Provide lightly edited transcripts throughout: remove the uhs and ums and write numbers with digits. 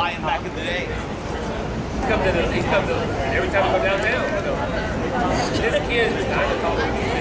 flying back in the day. He comes to every time we go downtown. This kid is not a college kid.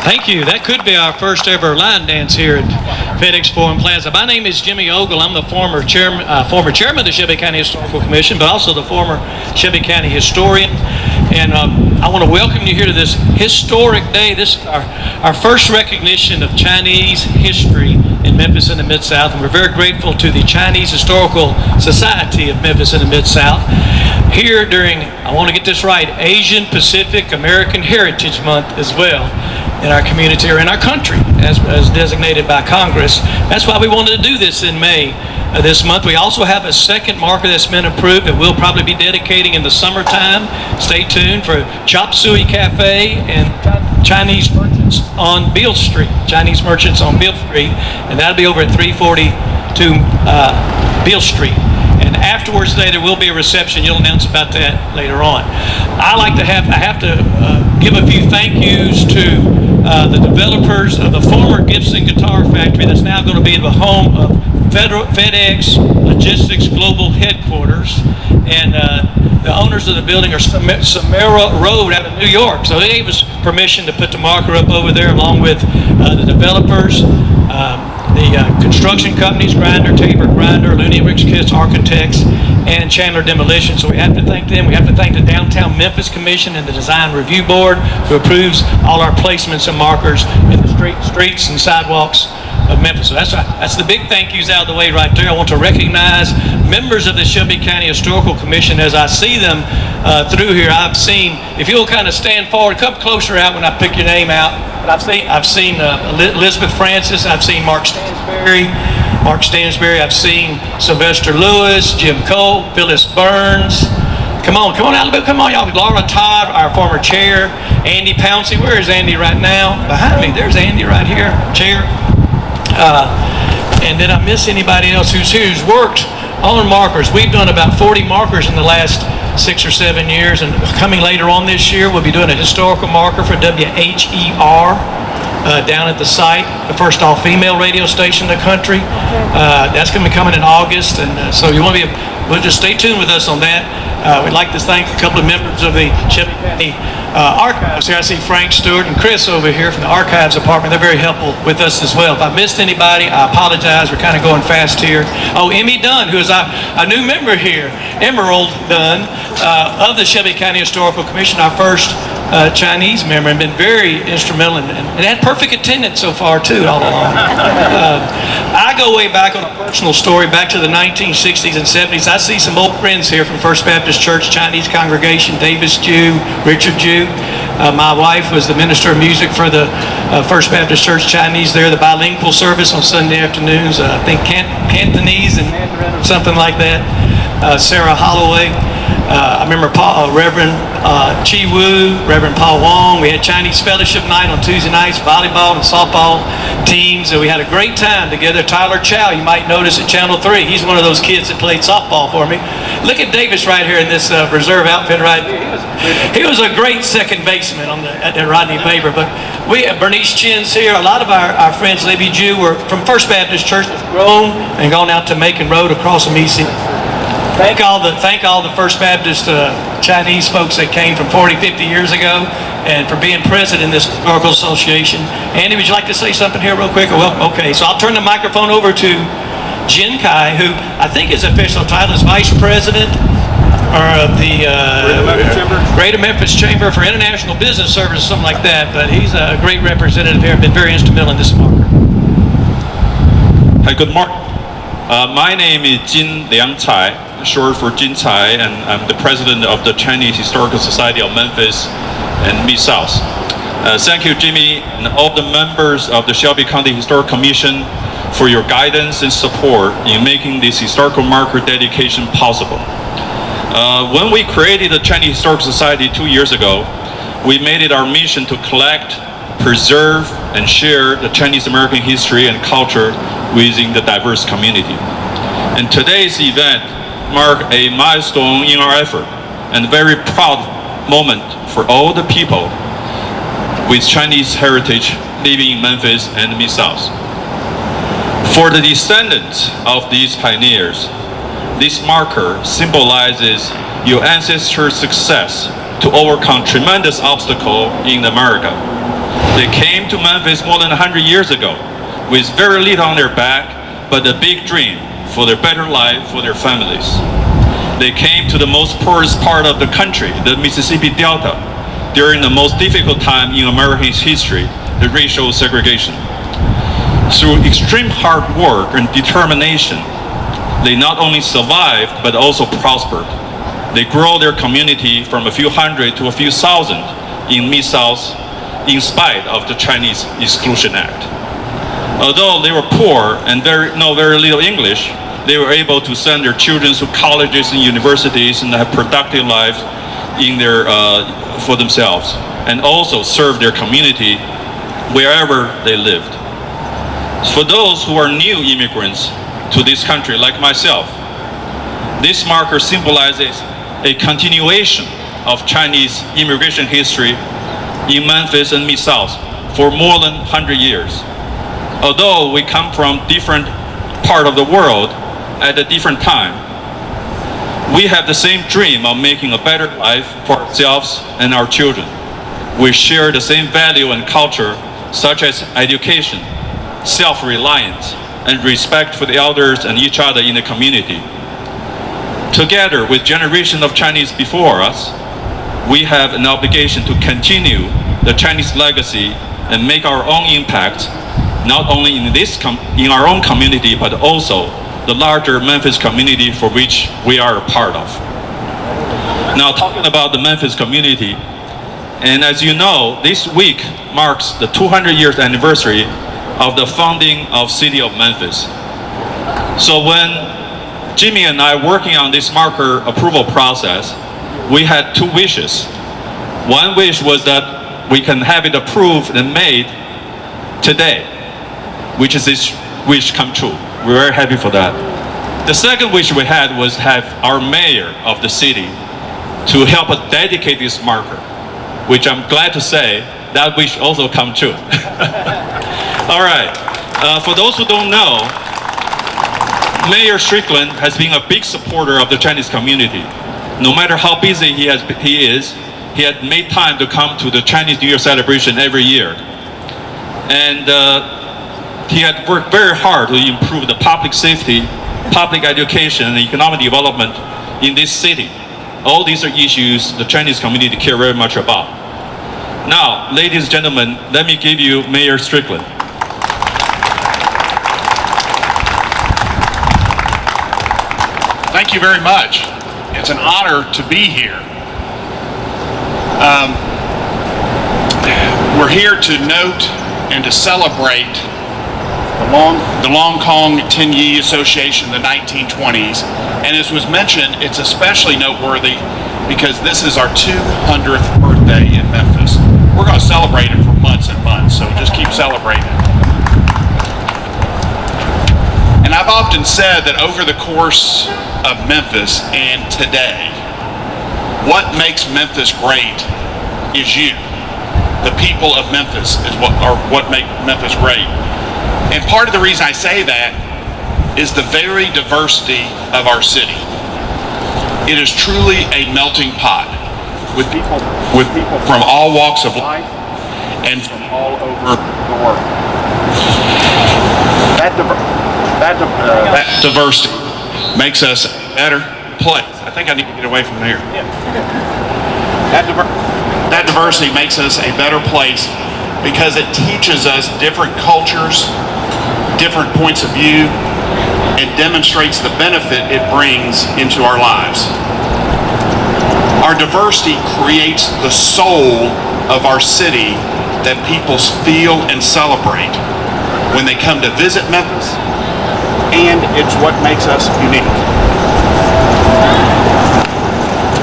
Thank you. That could be our first ever line dance here at FedEx Forum Plaza. My name is Jimmy Ogle. I'm the former chairman of the Shelby County Historical Commission, but also the former Shelby County historian. And I want to welcome you here to this historic day. This is our first recognition of Chinese history in Memphis and the Mid-South, and we're very grateful to the Chinese Historical Society of Memphis and the Mid-South. Here during, I want to get this right, Asian Pacific American Heritage Month as well in our community or in our country as designated by Congress. That's why we wanted to do this in May this month. We also have a second marker that's been approved that we'll probably be dedicating in the summertime. Stay tuned for Chop Suey Cafe and Chinese merchants on Beale Street. Chinese merchants on Beale Street, and that'll be over at 342 Beale Street. And afterwards today there will be a reception. You'll announce about that later on. I have to give a few thank yous to the developers of the former Gibson Guitar Factory that's now going to be the home of FedEx Logistics Global Headquarters, and the owners of the building are Samara Road out of New York. So they gave us permission to put the marker up over there along with the developers, the construction companies, Grinder, Tabor Grinder, Looney Ricks Kiss Architects, and Chandler Demolition. So we have to thank them. We have to thank the Downtown Memphis Commission and the Design Review Board who approves all our placements and markers in the streets and sidewalks of Memphis. So that's the big thank yous out of the way right there. I want to recognize members of the Shelby County Historical Commission as I see them through here. I've seen, if you'll kind of stand forward, come closer out when I pick your name out. But I've seen Elizabeth Francis. I've seen Mark Stansberry. I've seen Sylvester Lewis, Jim Cole, Phyllis Burns. Come on out a little bit. Come on, y'all. Laura Todd, our former chair. Andy Pouncey. Where is Andy right now? Behind me. There's Andy right here, chair. And did I miss anybody else who's worked on markers? We've done about 40 markers in the last 6 or 7 years, and coming later on this year, we'll be doing a historical marker for WHER down at the site, the first all-female radio station in the country. That's going to be coming in August, and so you want to we'll just stay tuned with us on that. We'd like to thank a couple of members of the Shelby County Archives here. I see Frank Stewart and Chris over here from the Archives Department. They're very helpful with us as well. If I missed anybody, I apologize. We're kind of going fast here. Oh, Emmy Dunn, who is a new member here, Emerald Dunn, of the Shelby County Historical Commission, our first Chinese member, and been very instrumental and had perfect attendance so far too, all along. I go way back on a personal story, back to the 1960s and 70s. I see some old friends here from First Baptist Church Chinese congregation, Davis Jew, Richard Jew. My wife was the minister of music for the First Baptist Church Chinese there, the bilingual service on Sunday afternoons. I think Cantonese and Mandarin or something like that. Sarah Holloway. I remember Reverend Chi Wu, Reverend Paul Wong. We had Chinese Fellowship Night on Tuesday nights, volleyball and softball teams, and we had a great time together. Tyler Chow, you might notice at Channel 3, he's one of those kids that played softball for me. Look at Davis right here in this reserve outfit right here. He was a great second baseman at the Rodney Paper. But we have Bernice Chin's here. A lot of our friends, Libby Jew, were from First Baptist Church, that's grown and gone out to Macon Road across from EC. Thank all the First Baptist Chinese folks that came from 40, 50 years ago, and for being present in this historical association. Andy, would you like to say something here real quick? Well, okay, so I'll turn the microphone over to Jin Kai, who I think his official title is Vice President of the Greater Memphis Chamber for International Business Services, something like that. But he's a great representative here, been very instrumental in this marker. Hi, good morning. My name is Jin Liang Cai, short for Jin Cai, and I'm the president of the Chinese Historical Society of Memphis and Mid-South. Thank you, Jimmy, and all the members of the Shelby County Historic Commission for your guidance and support in making this historical marker dedication possible. When we created the Chinese Historical Society 2 years ago, we made it our mission to collect, preserve, and share the Chinese American history and culture within the diverse community. And today's event marked a milestone in our effort and a very proud moment for all the people with Chinese heritage living in Memphis and Mid-South. For the descendants of these pioneers, this marker symbolizes your ancestors' success to overcome tremendous obstacles in America. They came to Memphis more than 100 years ago with very little on their back, but a big dream for their better life for their families. They came to the most poorest part of the country, the Mississippi Delta, during the most difficult time in American history, the racial segregation. Through extreme hard work and determination, they not only survived, but also prospered. They grew their community from a few hundred to a few thousand in Mid-South in spite of the Chinese Exclusion Act. Although they were poor and know very little English, they were able to send their children to colleges and universities and have productive lives for themselves, and also serve their community wherever they lived. For those who are new immigrants to this country, like myself, this marker symbolizes a continuation of Chinese immigration history in Memphis and Mid-South for more than 100 years. Although we come from different part of the world at a different time, we have the same dream of making a better life for ourselves and our children. We share the same value and culture, such as education, self-reliance, and respect for the elders and each other in the community. Together with generations of Chinese before us, we have an obligation to continue the Chinese legacy and make our own impact not only in our own community, but also the larger Memphis community for which we are a part of. Now, talking about the Memphis community, and as you know, this week marks the 200 years anniversary of the founding of City of Memphis. So when Jimmy and I working on this marker approval process, we had two wishes. One wish was that we can have it approved and made today, which is this wish come true. We're very happy for that. The second wish we had was have our mayor of the city to help us dedicate this marker, which I'm glad to say that wish also come true. All right, for those who don't know, Mayor Strickland has been a big supporter of the Chinese community. No matter how busy he is, he had made time to come to the Chinese New Year celebration every year. And he had worked very hard to improve the public safety, public education, and economic development in this city. All these are issues the Chinese community care very much about. Now, ladies and gentlemen, let me give you Mayor Strickland. Thank you very much. It's an honor to be here. We're here to note and to celebrate the Kong Tin Yee Association in the 1920s. And as was mentioned, it's especially noteworthy because this is our 200th birthday in Memphis. We're going to celebrate it for months and months, so just keep celebrating. And I've often said that over the course of Memphis and today, what makes Memphis great is you. The people of Memphis is what make Memphis great. And part of the reason I say that is the very diversity of our city. It is truly a melting pot with people from all walks of life and from all over the world. That diversity makes us a better place. I think I need to get away from here. That diversity makes us a better place because it teaches us different cultures, different points of view, and demonstrates the benefit it brings into our lives. Our diversity creates the soul of our city that people feel and celebrate when they come to visit Memphis, and it's what makes us unique.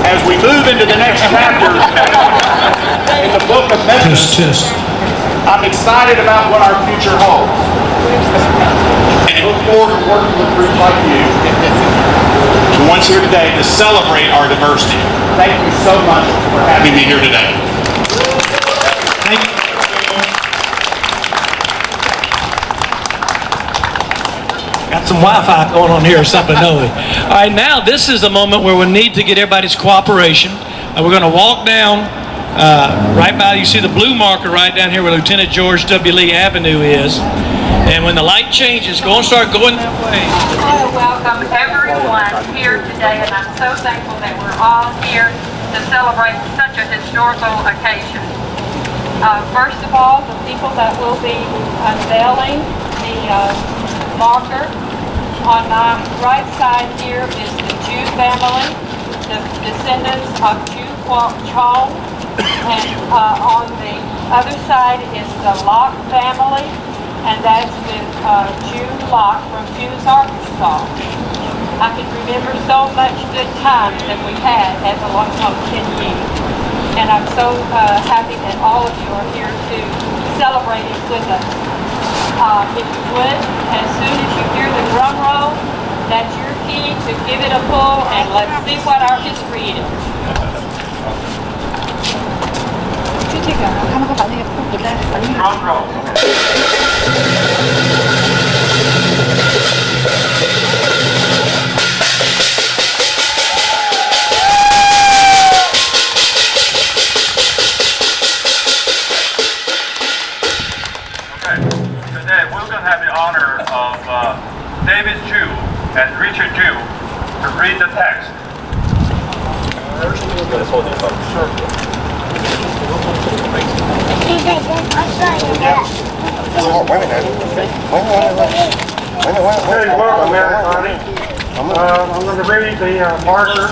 As we move into the next chapter in the book of Memphis, I'm excited about what our future holds. And I look forward to working with groups like you, the ones here today, to celebrate our diversity. Thank you so much for having me here today. Thank you. Got some Wi-Fi going on here or something, don't we? All right, now this is the moment where we need to get everybody's cooperation. We're going to walk down right by, you see the blue marker right down here where Lieutenant George W. Lee Avenue is. And when the light changes, go and start going that way. I want to welcome everyone here today, and I'm so thankful that we're all here to celebrate such a historical occasion. First of all, the people that will be unveiling the marker. On my right side here is the Jew family, the descendants of Jew Chong, and on the other side is the Locke family, and that's with Jew Locke from Jews, Arkansas. I can remember so much good times that we had at the Kong Tin Yee, and I'm so happy that all of you are here to celebrate it with us. If you would, as soon as you hear the drum roll, that's your key to give it a pull, and let's see what our history is. 就这个，他们会把那个布在缝里。 Drum roll. Today we're going to have the honor of David Jew and Richard Jew to read the text. Hey, welcome everybody. I'm going to read the marker.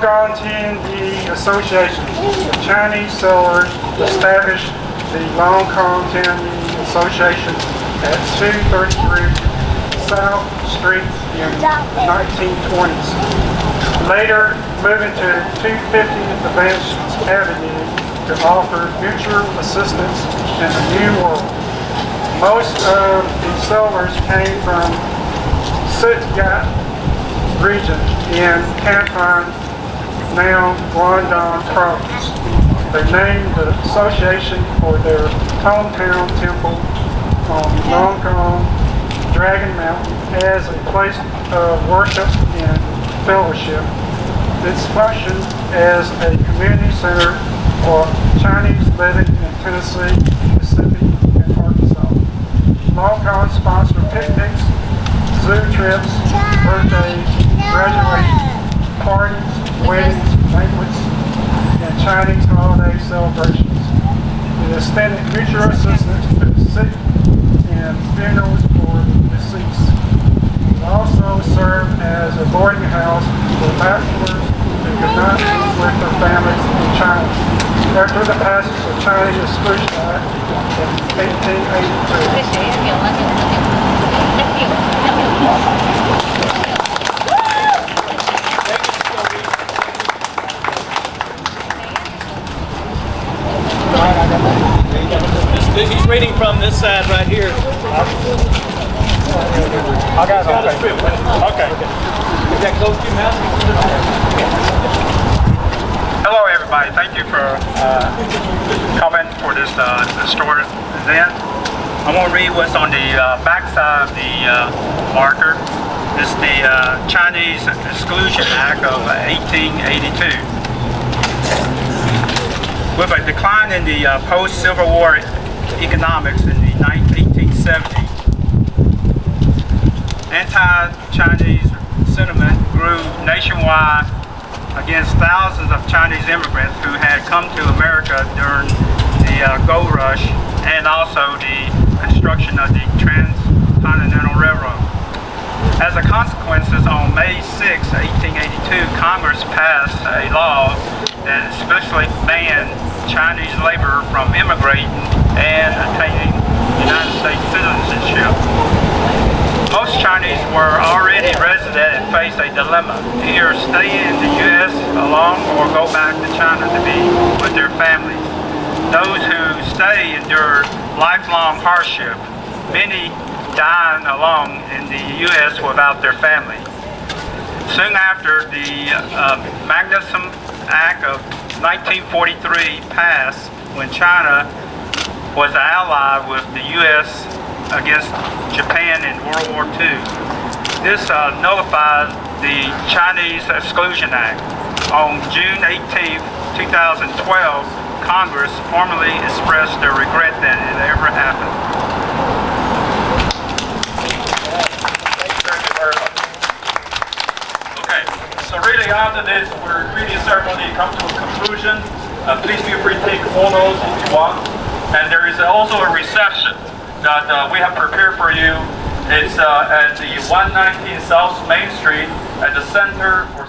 Kong Tin Yee Association. The Chinese settlers established the Kong Tin Yee Association at 233 South Street in the 1920s. Later, moving to 250 Advanced Avenue to offer mutual assistance in the New World. Most of the settlers came from Sitgat region in Canton, now Guangdong province. They named the association for their hometown temple on Kong Dragon Mountain as a place of worship and fellowship. Its function as a community center for Chinese living in Tennessee, Mississippi, and Arkansas. Kong sponsor picnics, zoo trips, birthdays, graduations, parties, weddings, banquets, and Chinese holiday celebrations. It extended mutual assistance to the sick and funerals for the deceased. It also served as a boarding house for bachelors who could not live with their families in China. After the passage of Chinese Exclusion Act in 1882. He's reading from this side right here. I got it. Okay. Is that close to your mouth? Hello, everybody. Thank you for coming for this historic event. I'm going to read what's on the back side of the marker. It's the Chinese Exclusion Act of 1882. With a decline in the post-Civil War economics in the 1870s, anti-Chinese sentiment grew nationwide against thousands of Chinese immigrants who had come to America during the gold rush and also the construction of the Transcontinental Railroad. As a consequence, on May 6, 1882, Congress passed a law that especially banned Chinese labor from immigrating and attaining United States citizenship. Most Chinese were already resident and faced a dilemma: either stay in the U.S. alone or go back to China to be with their families. Those who stay endured lifelong hardship, many dying alone in the U.S. without their family. Soon after, the Magnuson Act of 1943 passed when China was an ally with the U.S. against Japan in World War II. This nullified the Chinese Exclusion Act. On June 18, 2012, Congress formally expressed their regret that it ever happened. Okay, so really after this, we're reading ceremony come to a conclusion. Please feel free to take photos if you want. And there is also a reception that we have prepared for you. It's at the 119 South Main Street at the Center for